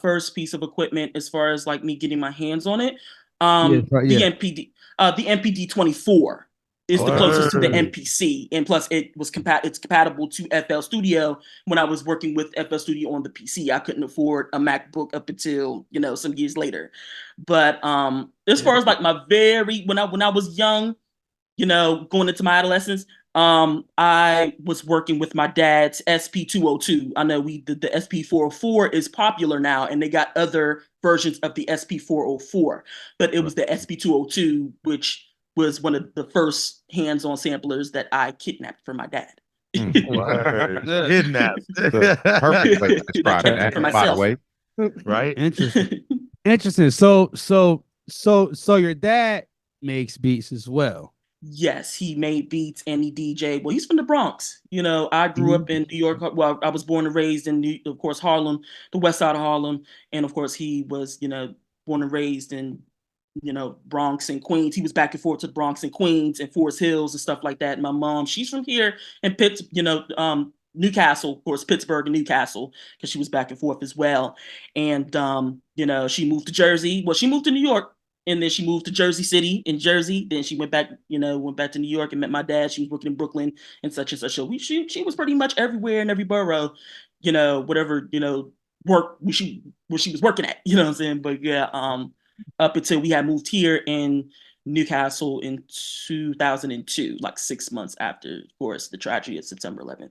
first piece of equipment as far as like me getting my hands on it. Yeah, right, The yeah. MPD 24 is the closest to the Word. MPC, and plus it's compatible to FL Studio. When I was working with FL Studio on the PC, I couldn't afford a MacBook up until some years later. But as far as like my very when I was young, going into my adolescence, I was working with my dad's SP202. I know the SP404 is popular now, and they got other versions of the SP404, but it was the SP202, which was one of the first hands-on samplers that I kidnapped for my dad. Word. Kidnapped. The perfect way to I describe kept it that, for by the myself. way. Right? Interesting. Interesting. So your dad makes beats as well. Yes, he made beats and he DJ. Well, he's from the Bronx. I grew Mhm. up in New York. Well, I was born and raised in, of course, Harlem, the west side of Harlem. And of course, he was, born and raised in, Bronx and Queens. He was back and forth to the Bronx and Queens and Forest Hills and stuff like that. My mom, she's from here in Newcastle, of course, Pittsburgh and Newcastle, because she was back and forth as well. And, she moved to Jersey. Well, she moved to New York, and then she moved to Jersey City in Jersey. Then she went back to New York and met my dad. She was working in Brooklyn and such and such. So she was pretty much everywhere in every borough, whatever, work where she was working at, you know what I'm saying? But yeah, up until we had moved here in Newcastle in 2002, like 6 months after, of course, the tragedy of September 11th.